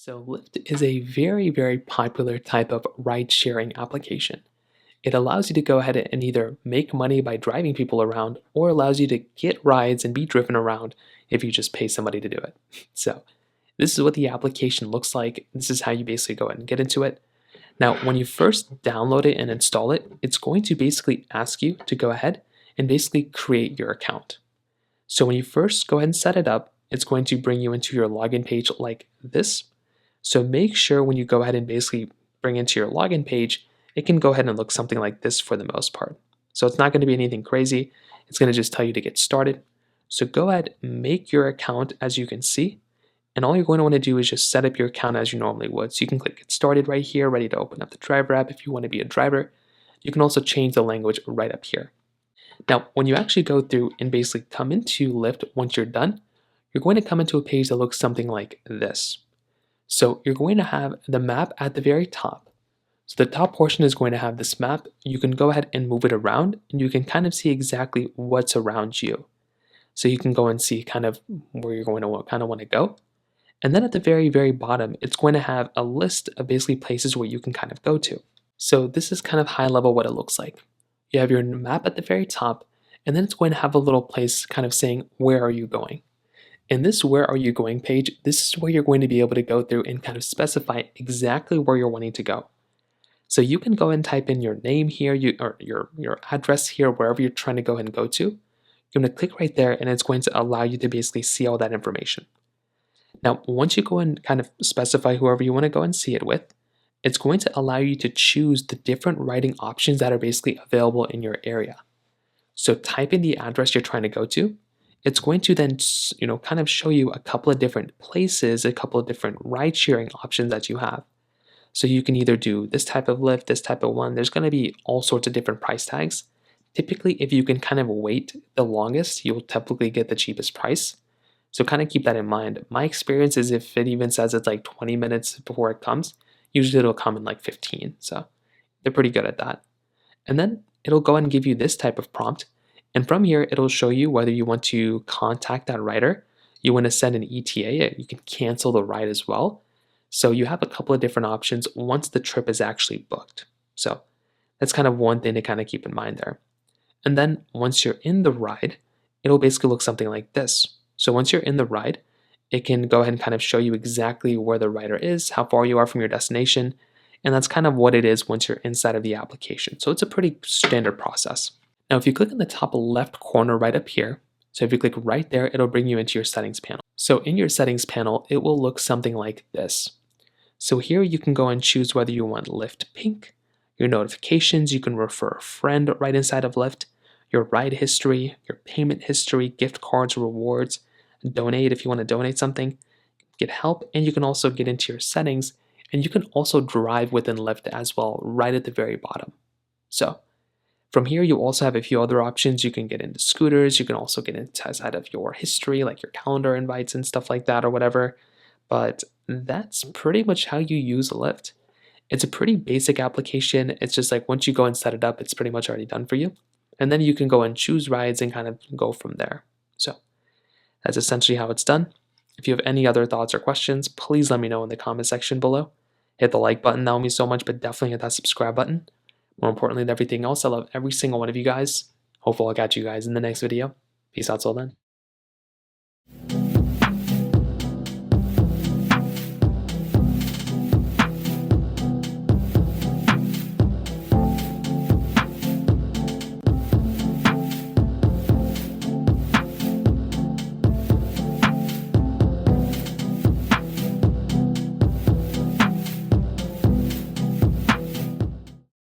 So Lyft is a very popular type of ride-sharing application. It allows you to go ahead and either make money by driving people around or allows you to get rides and be driven around if you just pay somebody to do it. So this is what the application looks like. This is how you basically go ahead and get into it. Now, when you first download it and install it, it's going to basically ask you to go ahead and basically create your account. So when you first go ahead and set it up, it's going to bring you into your login page like this. So make sure when you go ahead and basically bring into your login page, it can go ahead and look something like this for the most part. So it's not going to be anything crazy. It's going to just tell you to get started. So go ahead, make your account as you can see. And all you're going to want to do is just set up your account as you normally would. So you can click get started right here, ready to open up the driver app if you want to be a driver. You can also change the language right up here. Now, when you actually go through and basically come into Lyft once you're done, you're going to come into a page that looks something like this. So you're going to have the map at the very top. So the top portion is going to have this map. You can go ahead and move it around and you can kind of see exactly what's around you. So you can go and see kind of where you're going to kind of want to go. And then at the very bottom, it's going to have a list of basically places where you can kind of go to. So this is kind of high level what it looks like. You have your map at the very top, and then it's going to have a little place kind of saying, where are you going? In this where are you going page, this is where you're going to be able to go through and kind of specify exactly where you're wanting to go. So you can go and type in your name here, or your address here, wherever you're trying to go ahead and go to. You're going to click right there and it's going to allow you to basically see all that information. Now, once you go and kind of specify whoever you want to go and see it with, it's going to allow you to choose the different writing options that are basically available in your area. So type in the address you're trying to go to. It's going to then, kind of show you a couple of different places, a couple of different ride sharing options that you have. So you can either do this type of Lyft, this type of one. There's going to be all sorts of different price tags. Typically, if you can kind of wait the longest, you'll typically get the cheapest price. So kind of keep that in mind. My experience is if it even says it's like 20 minutes before it comes, usually it'll come in like 15. So they're pretty good at that. And then it'll go and give you this type of prompt. And from here, it'll show you whether you want to contact that rider, you want to send an ETA, you can cancel the ride as well. So you have a couple of different options once the trip is actually booked. So that's kind of one thing to kind of keep in mind there. And then once you're in the ride, it'll basically look something like this. So once you're in the ride, it can go ahead and kind of show you exactly where the rider is, how far you are from your destination, and that's kind of what it is once you're inside of the application. So it's a pretty standard process. Now, if you click in the top left corner right up here, so if you click right there, it'll bring you into your settings panel. So in your settings panel, it will look something like this. So here you can go and choose whether you want Lyft Pink, your notifications, you can refer a friend right inside of Lyft, your ride history, your payment history, gift cards, rewards, donate if you want to donate something, get help, and you can also get into your settings, and you can also drive within Lyft as well, right at the very bottom. So from here, you also have a few other options. You can get into scooters, you can also get inside of your history, like your calendar invites and stuff like that or whatever, but that's pretty much how you use Lyft. It's a pretty basic application. It's just like once you go and set it up, it's pretty much already done for you. And then you can go and choose rides and kind of go from there. So that's essentially how it's done. If you have any other thoughts or questions, please let me know in the comment section below. Hit the like button, that would mean so much, but definitely hit that subscribe button. More importantly than everything else, I love every single one of you guys. Hopefully I'll catch you guys in the next video. Peace out till then.